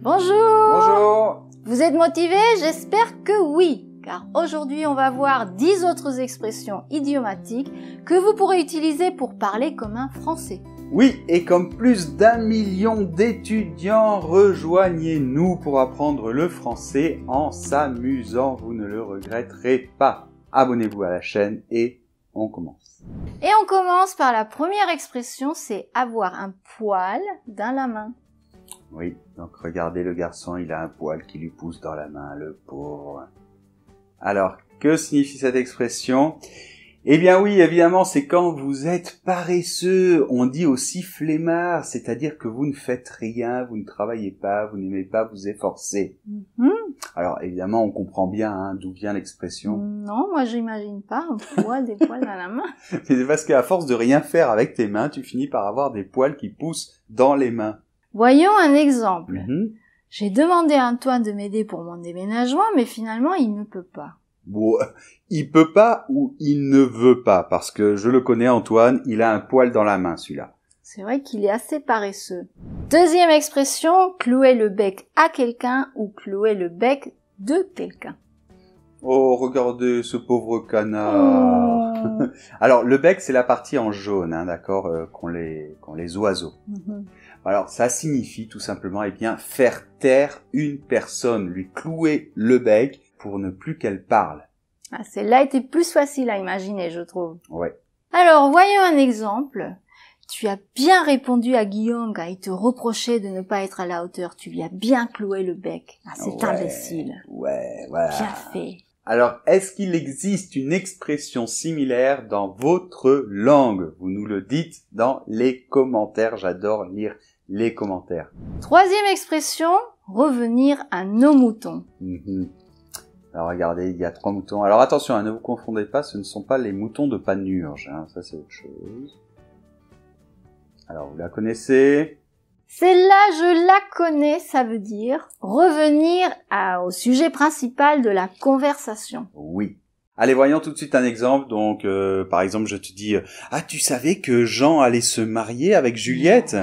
Bonjour! Bonjour! Vous êtes motivés? J'espère que oui, car aujourd'hui on va voir 10 autres expressions idiomatiques que vous pourrez utiliser pour parler comme un Français. Oui, et comme plus d'1 million d'étudiants, rejoignez-nous pour apprendre le français en s'amusant, vous ne le regretterez pas. Abonnez-vous à la chaîne et on commence. Et on commence par la première expression, c'est avoir un poil dans la main. Oui, donc regardez le garçon, il a un poil qui lui pousse dans la main, le pauvre. Alors, que signifie cette expression ? Eh bien oui, évidemment, c'est quand vous êtes paresseux. On dit aussi flemmard, c'est-à-dire que vous ne faites rien, vous ne travaillez pas, vous n'aimez pas vous efforcer. Alors évidemment, on comprend bien d'où vient l'expression. Non, moi j'imagine pas un poil, des poils dans la main. Mais c'est parce qu'à force de rien faire avec tes mains, tu finis par avoir des poils qui poussent dans les mains. Voyons un exemple. J'ai J'ai demandé à Antoine de m'aider pour mon déménagement, mais finalement il ne peut pas. Bon, il peut pas ou il ne veut pas, parce que je le connais, Antoine, il a un poil dans la main, celui-là. C'est vrai qu'il est assez paresseux. Deuxième expression, clouer le bec à quelqu'un ou clouer le bec de quelqu'un. Oh, regardez ce pauvre canard. Oh. Alors, le bec, c'est la partie en jaune, d'accord, qu'ont les oiseaux. Alors, ça signifie tout simplement, faire taire une personne, lui clouer le bec pour ne plus qu'elle parle. Ah, celle-là était plus facile à imaginer, je trouve. Ouais. Alors, voyons un exemple. Tu as bien répondu à Guillaume quand il te reprochait de ne pas être à la hauteur. Tu lui as bien cloué le bec. Ah, c'est imbécile. Ouais, voilà. Bien fait. Alors, est-ce qu'il existe une expression similaire dans votre langue ? Vous nous le dites dans les commentaires. J'adore lire les commentaires. Troisième expression, revenir à nos moutons. Alors regardez, il y a 3 moutons. Alors attention, ne vous confondez pas, ce ne sont pas les moutons de Panurge, ça c'est autre chose. Alors vous la connaissez ? Celle-là, je la connais, ça veut dire revenir au sujet principal de la conversation. Oui. Allez, voyons tout de suite un exemple. Donc, par exemple, je te dis, tu savais que Jean allait se marier avec Juliette ?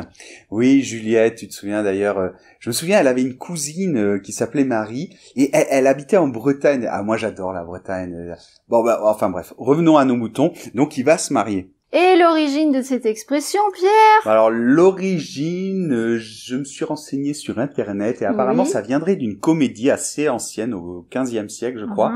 Oui, Juliette, tu te souviens d'ailleurs, je me souviens, elle avait une cousine qui s'appelait Marie, et elle habitait en Bretagne. Ah, moi j'adore la Bretagne. Bon, enfin bref, revenons à nos moutons. Donc, il va se marier. Et l'origine de cette expression, Pierre ? Alors, l'origine, je me suis renseigné sur Internet, et apparemment, ça viendrait d'une comédie assez ancienne, au XVe siècle, je crois,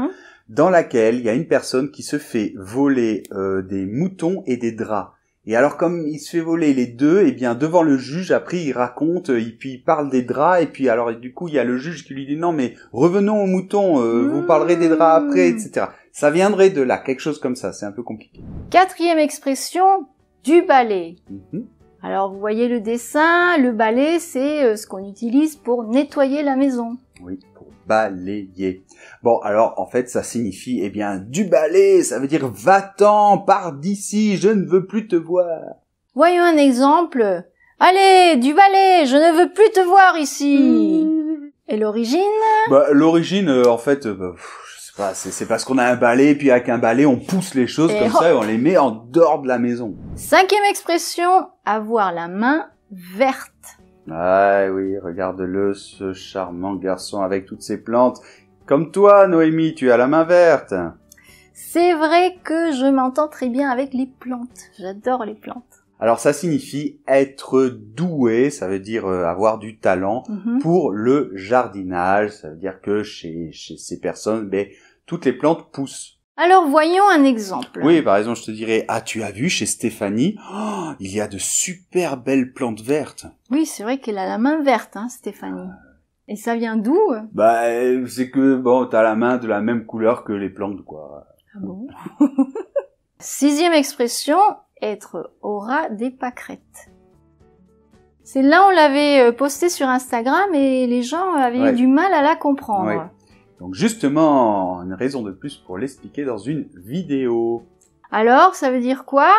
dans laquelle il y a une personne qui se fait voler des moutons et des draps. Et alors comme il se fait voler les deux, eh bien devant le juge, après il raconte, et puis il parle des draps, et puis alors du coup il y a le juge qui lui dit non mais revenons aux moutons, vous parlerez des draps après, etc. Ça viendrait de là, quelque chose comme ça, c'est un peu compliqué. Quatrième expression, du balai. Alors vous voyez le dessin, le balai c'est ce qu'on utilise pour nettoyer la maison. Oui, pour balayer. Bon, alors, en fait, ça signifie, du balai, ça veut dire va-t'en, pars d'ici, je ne veux plus te voir. Voyons un exemple. Allez, du balai, je ne veux plus te voir ici. Et l'origine ? L'origine, en fait, je sais pas, c'est parce qu'on a un balai, et puis avec un balai, on pousse les choses comme ça, et on les met en dehors de la maison. Cinquième expression, avoir la main verte. Ah oui, regarde-le, ce charmant garçon avec toutes ses plantes. Comme toi, Noémie, tu as la main verte. C'est vrai que je m'entends très bien avec les plantes. J'adore les plantes. Alors ça signifie être doué, ça veut dire avoir du talent pour le jardinage. Ça veut dire que chez ces personnes, toutes les plantes poussent. Alors voyons un exemple. Oui, par exemple, je te dirais, tu as vu chez Stéphanie, il y a de super belles plantes vertes. Oui, c'est vrai qu'elle a la main verte, Stéphanie. Et ça vient d'où ? C'est que, t'as la main de la même couleur que les plantes, quoi. Ah bon ? Sixième expression, être au ras des pâquerettes. Celle-là, on l'avait postée sur Instagram et les gens avaient eu du mal à la comprendre. Ouais. Donc justement, une raison de plus pour l'expliquer dans une vidéo. Alors, ça veut dire quoi ?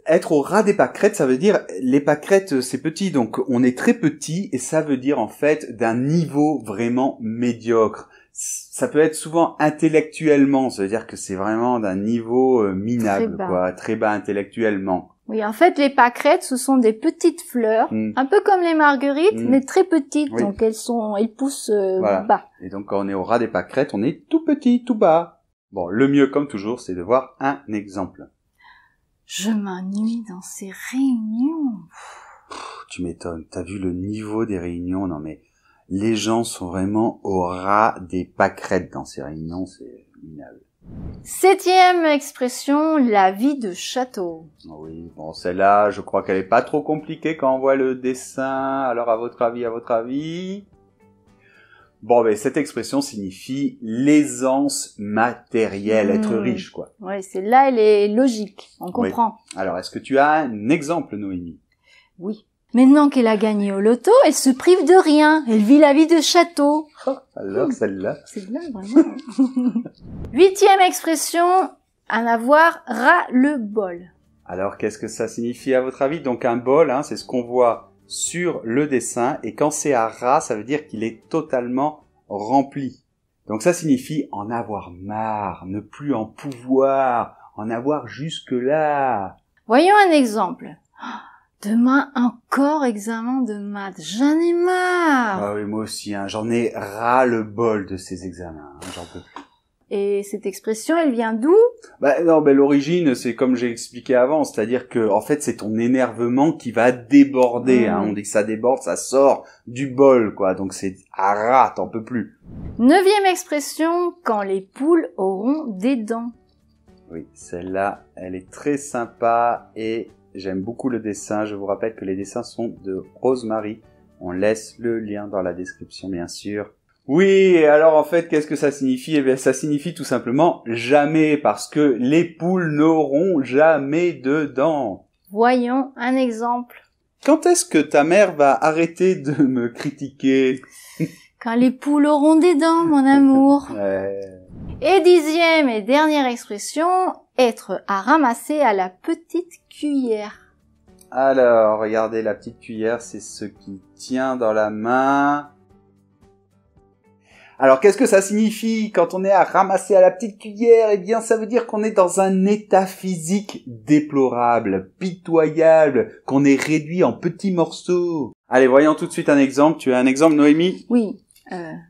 Être au ras des pâquerettes, ça veut dire, les pâquerettes, c'est petit, donc on est très petit, et ça veut dire en fait d'un niveau vraiment médiocre. Ça peut être souvent intellectuellement, ça veut dire que c'est vraiment d'un niveau minable, très bas intellectuellement. Oui, en fait, les pâquerettes, ce sont des petites fleurs, un peu comme les marguerites, mais très petites. Oui. Donc elles poussent bas. Et donc quand on est au ras des pâquerettes, on est tout petit, tout bas. Bon, le mieux, comme toujours, c'est de voir un exemple. Je m'ennuie dans ces réunions. Tu m'étonnes, t'as vu le niveau des réunions? Non mais, les gens sont vraiment au ras des pâquerettes dans ces réunions, c'est minable. 7e expression, la vie de château. Oui, bon, celle-là, je crois qu'elle est pas trop compliquée quand on voit le dessin. Alors, à votre avis? Bon, ben, cette expression signifie l'aisance matérielle, être riche, quoi. Oui, celle-là, elle est logique, on comprend. Oui. Alors, est-ce que tu as un exemple, Noémie? Oui. Maintenant qu'elle a gagné au loto, elle se prive de rien. Elle vit la vie de château. Oh, alors, celle-là. Celle-là, vraiment. 8e expression, en avoir ras le bol. Alors, qu'est-ce que ça signifie à votre avis? Donc, un bol, hein, c'est ce qu'on voit sur le dessin. Et quand c'est à ras, ça veut dire qu'il est totalement rempli. Donc, ça signifie en avoir marre, ne plus en pouvoir, en avoir jusque-là. Voyons un exemple. Demain, encore examen de maths. J'en ai marre. Ah oui, moi aussi, hein. J'en ai ras le bol de ces examens. Hein. J'en peux plus. Et cette expression, elle vient d'où? L'origine, c'est comme j'ai expliqué avant, c'est-à-dire que, en fait, c'est ton énervement qui va déborder. Hein. On dit que ça déborde, ça sort du bol, quoi. Donc c'est à ras, t'en peux plus. 9e expression, quand les poules auront des dents. Oui, celle-là, elle est très sympa et j'aime beaucoup le dessin. Je vous rappelle que les dessins sont de Rosemary. On laisse le lien dans la description, bien sûr. Oui, et alors en fait, qu'est-ce que ça signifie? Eh bien, ça signifie tout simplement jamais, parce que les poules n'auront jamais de dents. Voyons un exemple. Quand est-ce que ta mère va arrêter de me critiquer? Quand les poules auront des dents, mon amour. Et 10e et dernière expression, être à ramasser à la petite cuillère. Alors, regardez, la petite cuillère, c'est ce qui tient dans la main. Alors, qu'est-ce que ça signifie quand on est à ramasser à la petite cuillère? Eh bien, ça veut dire qu'on est dans un état physique déplorable, pitoyable, qu'on est réduit en petits morceaux. Allez, voyons tout de suite un exemple. Tu as un exemple, Noémie? Oui.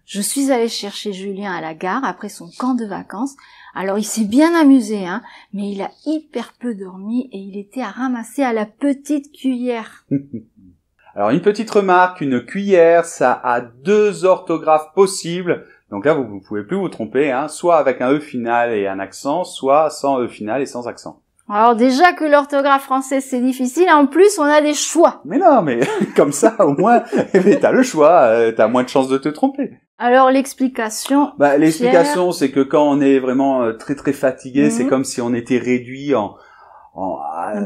Je suis allée chercher Julien à la gare après son camp de vacances. Alors, il s'est bien amusé, hein, mais il a hyper peu dormi et il était à ramasser à la petite cuillère. Alors, une petite remarque, une cuillère, ça a 2 orthographes possibles. Donc là, vous ne pouvez plus vous tromper, hein, soit avec un E final et un accent, soit sans E final et sans accent. Alors déjà que l'orthographe française c'est difficile, en plus on a des choix. Mais non, mais comme ça au moins, t'as le choix, t'as moins de chances de te tromper. Alors l'explication. L'explication, c'est que quand on est vraiment très très fatigué, c'est comme si on était réduit en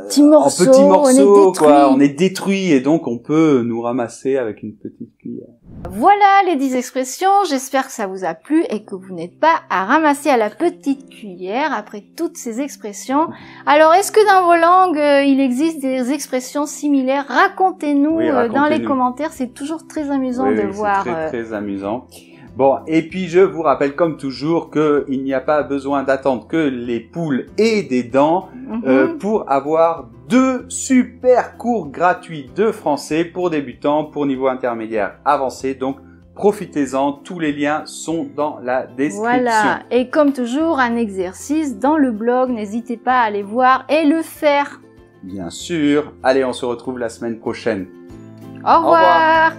petits morceaux, on est détruit et donc on peut nous ramasser avec une petite cuillère. Voilà les 10 expressions, j'espère que ça vous a plu et que vous n'êtes pas à ramasser à la petite cuillère après toutes ces expressions. Alors est-ce que dans vos langues il existe des expressions similaires? Racontez-nous dans les commentaires, c'est toujours très amusant de voir. C'est très amusant. Bon, et puis je vous rappelle comme toujours qu'il n'y a pas besoin d'attendre que les poules aient des dents pour avoir 2 super cours gratuits de français pour débutants, pour niveau intermédiaire avancé. Donc profitez-en, tous les liens sont dans la description. Voilà, et comme toujours, un exercice dans le blog, n'hésitez pas à aller voir et le faire. Bien sûr. Allez, on se retrouve la semaine prochaine. Au revoir.